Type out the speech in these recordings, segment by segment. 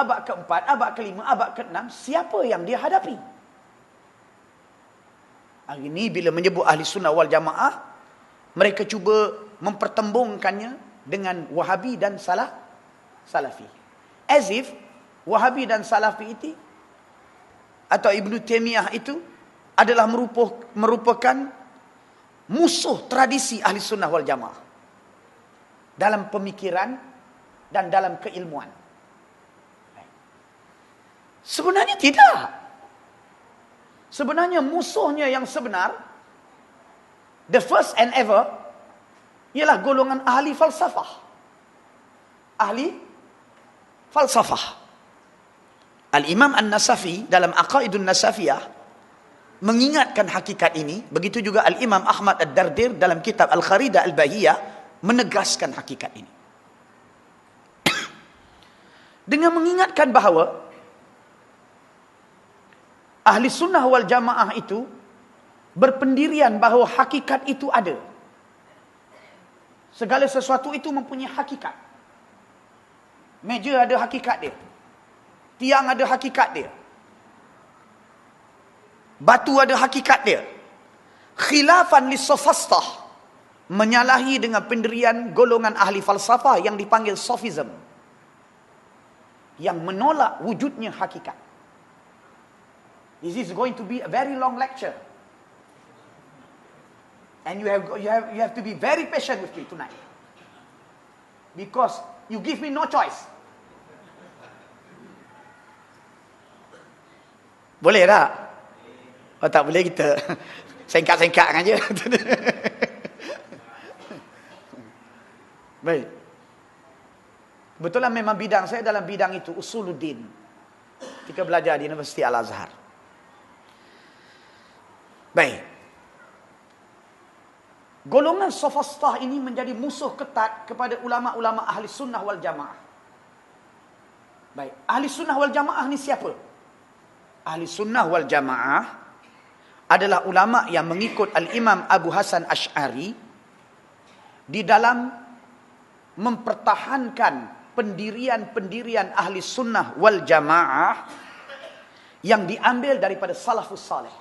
abad keempat, abad kelima, abad keenam, siapa yang dia hadapi? Hari ini bila menyebut ahli sunnah wal jamaah, mereka cuba mempertembungkannya dengan Wahabi dan Salafi. As if Wahabi dan Salafi itu atau Ibnu Taimiyah itu adalah merupakan musuh tradisi ahli sunnah wal jamaah dalam pemikiran dan dalam keilmuan. Sebenarnya tidak. Sebenarnya musuhnya yang sebenar, the first and ever, ialah golongan ahli falsafah. Ahli falsafah. Al-Imam An-Nasafi dalam Aqaidun Nasafiyah mengingatkan hakikat ini. Begitu juga Al-Imam Ahmad Ad-Dardir dalam kitab Al-Kharidah Al-Bahiyah menegaskan hakikat ini. Dengan mengingatkan bahawa ahli sunnah wal jamaah itu berpendirian bahawa hakikat itu ada. Segala sesuatu itu mempunyai hakikat. Meja ada hakikat dia. Tiang ada hakikat dia. Batu ada hakikat dia. Khilafan lis-sofastah, menyalahi dengan pendirian golongan ahli falsafah yang dipanggil sofism, yang menolak wujudnya hakikat. This is going to be a very long lecture. And you have to be very patient with me tonight. Because you give me no choice. Boleh tak? Oh tak boleh, kita sengkat-sengkat aja. Baik. Kebetulan memang bidang saya dalam bidang itu, usuluddin. Ketika belajar di Universiti Al-Azhar. Baik. Golongan sofastah ini menjadi musuh ketat kepada ulama-ulama ahli sunnah wal jamaah. Baik. Ahli sunnah wal jamaah ni siapa? Ahli sunnah wal jamaah adalah ulama yang mengikut Al-Imam Abu Hasan Asy'ari di dalam mempertahankan pendirian-pendirian ahli sunnah wal jamaah yang diambil daripada salafus salih.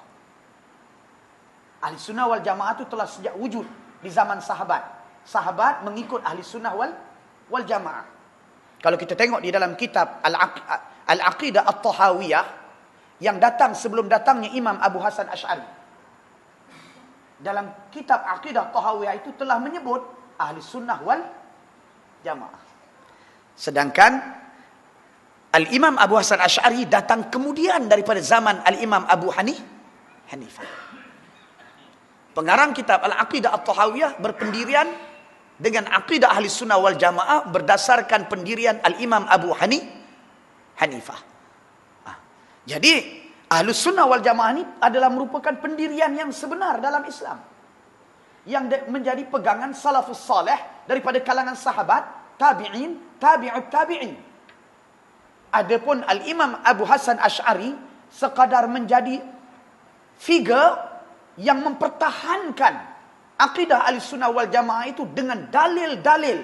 Ahli sunnah wal jamaah itu telah sejak wujud di zaman sahabat. Sahabat mengikut ahli sunnah wal jamaah. Kalau kita tengok di dalam kitab Al-Aqidah At-Tahawiyah yang datang sebelum datangnya Imam Abu Hasan Asy'ari. Dalam kitab Aqidah At-Tahawiyah itu telah menyebut ahli sunnah wal jamaah. Sedangkan Al-Imam Abu Hasan Asy'ari datang kemudian daripada zaman Al-Imam Abu Hanifah. Pengarang kitab Al-Aqidah At-Tahawiyah berpendirian dengan aqidah ahli sunnah wal jamaah berdasarkan pendirian Al-Imam Abu Hanifah. Jadi ahli sunnah wal jamaah ini adalah merupakan pendirian yang sebenar dalam Islam, yang menjadi pegangan salafus salih daripada kalangan sahabat, tabi'in, tabi'ut tabi'in. Adapun Al-Imam Abu Hasan Asy'ari sekadar menjadi figure yang mempertahankan akidah Ahlussunnah wal Jamaah itu dengan dalil-dalil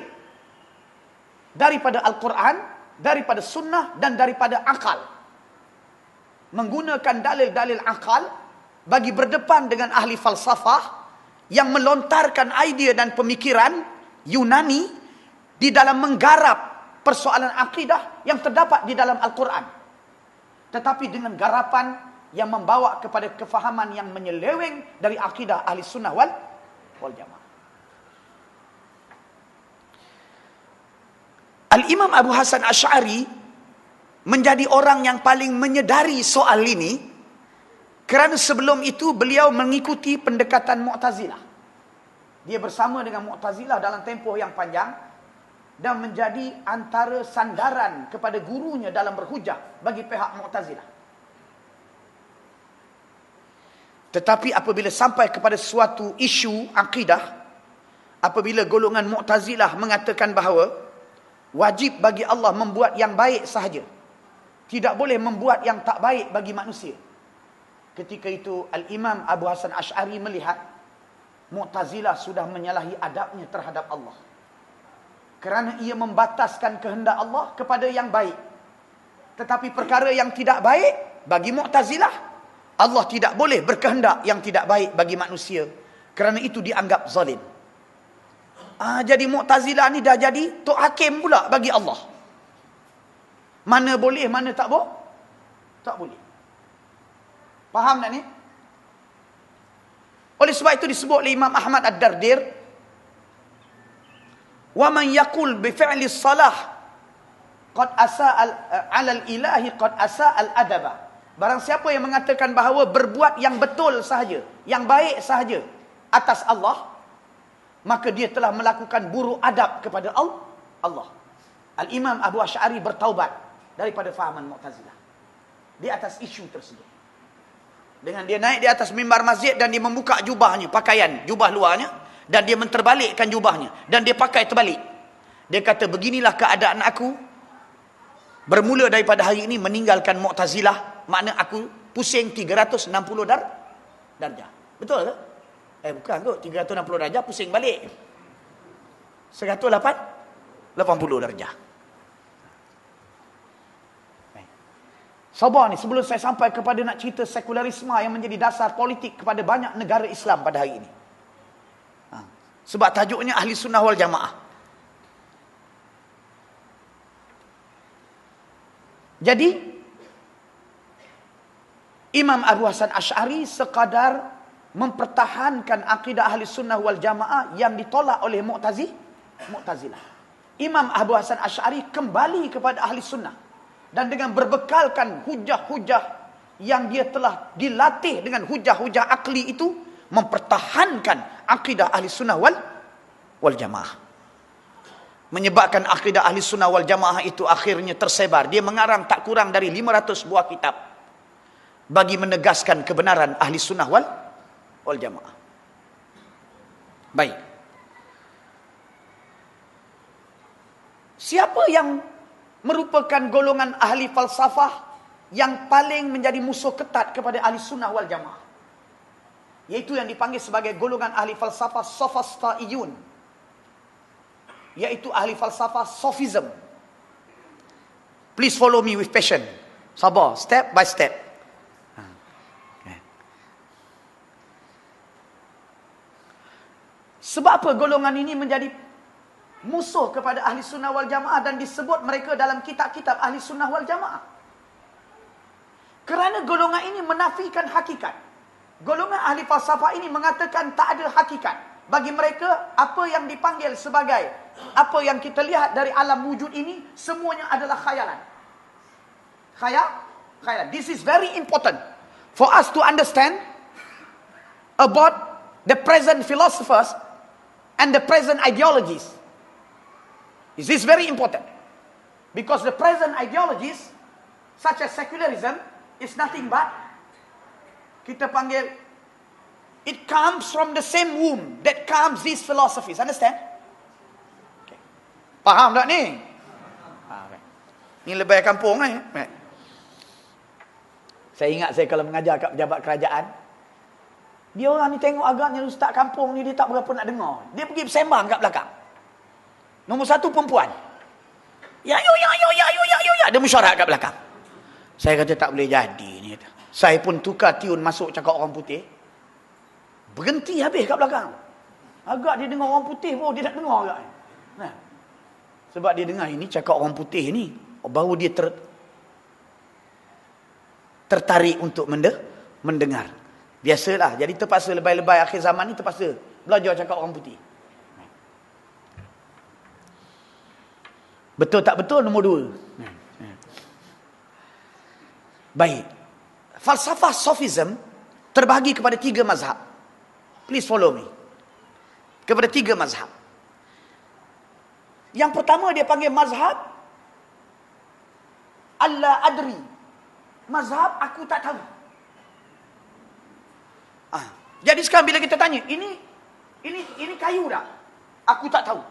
daripada Al-Quran, daripada sunnah dan daripada akal. Menggunakan dalil-dalil akal bagi berdepan dengan ahli falsafah yang melontarkan idea dan pemikiran Yunani di dalam menggarap persoalan akidah yang terdapat di dalam Al-Quran, tetapi dengan garapan yang membawa kepada kefahaman yang menyeleweng dari akidah ahli sunnah wal jamaah. Al-Imam Abu Hasan Asy'ari menjadi orang yang paling menyedari soal ini, kerana sebelum itu beliau mengikuti pendekatan Mu'tazilah. Dia bersama dengan Mu'tazilah dalam tempoh yang panjang dan menjadi antara sandaran kepada gurunya dalam berhujah bagi pihak Mu'tazilah. Tetapi apabila sampai kepada suatu isu akidah, apabila golongan Mu'tazilah mengatakan bahawa wajib bagi Allah membuat yang baik sahaja, tidak boleh membuat yang tak baik bagi manusia, ketika itu Al-Imam Abu Hasan Asy'ari melihat Mu'tazilah sudah menyalahi adabnya terhadap Allah, kerana ia membataskan kehendak Allah kepada yang baik Tetapi perkara yang tidak baik bagi Mu'tazilah, Allah tidak boleh berkehendak yang tidak baik bagi manusia. Kerana itu dianggap zalim. Jadi Mu'tazilah ni dah jadi tok hakim pula bagi Allah. Mana boleh, mana tak boleh? Tak boleh. Faham tak ni? Oleh sebab itu disebut oleh Imam Ahmad Ad-Dardir, wa man yaqul bi fi'li salah qad asa'al 'ala al-ilahi qad asa'al adaba. Barang siapa yang mengatakan bahawa berbuat yang betul sahaja, yang baik sahaja atas Allah, maka dia telah melakukan buruk adab kepada Allah. Al-Imam Abu Asy'ari bertaubat daripada fahaman Mu'tazilah di atas isu tersebut. Dengan dia naik di atas mimbar masjid dan dia membuka jubahnya, pakaian jubah luarnya, dan dia menterbalikkan jubahnya dan dia pakai terbalik. Dia kata, beginilah keadaan aku bermula daripada hari ini meninggalkan Mu'tazilah, makna aku pusing 360 darjah. Betul tak? Bukan kot, 360 darjah pusing balik. 180 darjah. Sabar ni, sebelum saya sampai kepada nak cerita sekularisme yang menjadi dasar politik kepada banyak negara Islam pada hari ini. Sebab tajuknya Ahli Sunnah wal Jamaah. Jadi, Imam Abu Hasan Asy'ari sekadar mempertahankan akidah Ahli Sunnah wal Jamaah yang ditolak oleh Mu'tazilah. Imam Abu Hasan Asy'ari kembali kepada Ahli Sunnah. Dan dengan berbekalkan hujah-hujah yang dia telah dilatih dengan hujah-hujah akli itu, mempertahankan akidah Ahli Sunnah wal Jamaah. Menyebabkan akidah Ahli Sunnah wal Jamaah itu akhirnya tersebar. Dia mengarang tak kurang dari 500 buah kitab bagi menegaskan kebenaran Ahli Sunnah wal Jamaah. Baik. Siapa yang merupakan golongan ahli falsafah yang paling menjadi musuh ketat kepada Ahli Sunnah wal Jamaah? Iaitu yang dipanggil sebagai golongan ahli falsafah Sophistaiyun. Iaitu ahli falsafah Sophism. Please follow me with passion. Sabar, step by step. Sebab apa golongan ini menjadi musuh kepada Ahli Sunnah wal Jamaah dan disebut mereka dalam kitab-kitab Ahli Sunnah wal Jamaah? Kerana golongan ini menafikan hakikat. Golongan ahli falsafah ini mengatakan tak ada hakikat. Bagi mereka, apa yang dipanggil sebagai, apa yang kita lihat dari alam wujud ini, semuanya adalah khayalan. Khayalan. This is very important for us to understand about the present philosophers and the present ideologies. This is very important. Because the present ideologies, such as secularism, is nothing but, kita panggil, it comes from the same womb that comes these philosophies. Understand? Okay. Faham tak ni? Ni lebih kampung ni. Saya ingat saya kalau mengajar kat pejabat kerajaan, dia orang ni tengok agaknya ustaz kampung ni dia tak berapa nak dengar. Dia pergi bersembang kat belakang. Nombor satu perempuan. Ya. Dia mesyuarat kat belakang. Saya kata tak boleh jadi ni. Saya pun tukar tiun masuk cakap orang putih. Berhenti habis kat belakang. Agak dia dengar orang putih pun dia tak dengar agak. Nah. Sebab dia dengar ini cakap orang putih ni, baru dia tertarik untuk mendengar. Biasalah. Jadi terpaksa lebay-lebay akhir zaman ni terpaksa belajar cakap orang putih. Betul tak betul, nombor 2. Baik. Falsafah Sophism terbahagi kepada 3 mazhab. Please follow me. Kepada 3 mazhab. Yang pertama dia panggil mazhab Allah adri. Mazhab aku tak tahu. Jadi sekarang bila kita tanya, ini kayu tak? Aku tak tahu.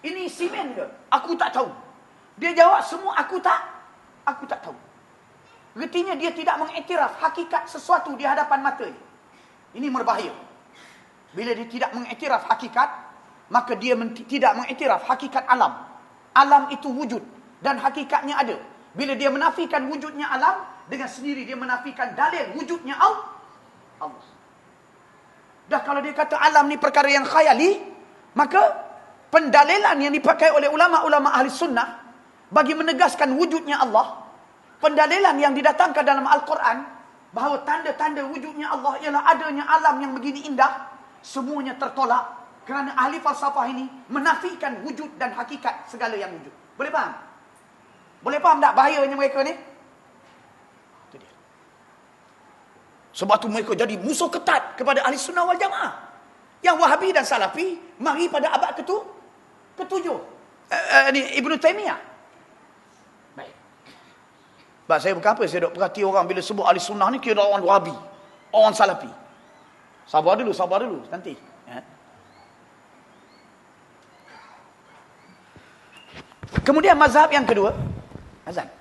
Ini simen ke? Aku tak tahu. Dia jawab semua aku tak tahu. Artinya dia tidak mengiktiraf hakikat sesuatu di hadapan matanya. Ini berbahaya. Bila dia tidak mengiktiraf hakikat, maka dia tidak mengiktiraf hakikat alam. Alam itu wujud dan hakikatnya ada. Bila dia menafikan wujudnya alam, dengan sendiri dia menafikan dalil wujudnya Allah. Dah kalau dia kata alam ni perkara yang khayali, maka pendalilan yang dipakai oleh ulama-ulama ahli sunnah bagi menegaskan wujudnya Allah, pendalilan yang didatangkan dalam Al-Quran bahawa tanda-tanda wujudnya Allah ialah adanya alam yang begini indah, semuanya tertolak kerana ahli falsafah ini menafikan wujud dan hakikat segala yang wujud. Boleh faham? Boleh faham tak bahayanya mereka ni? Itu dia. Sebab tu mereka jadi musuh ketat kepada ahli sunnah wal jamaah. Yang Wahabi dan Salafi mari pada abad ke-7. Ibnu Taimiyah. Baik. Sebab saya bukan apa, saya dok perhati orang bila sebut ahli sunnah ni kira orang Wahabi, orang Salafi. Sabar dulu nanti. Kemudian mazhab yang kedua, azan.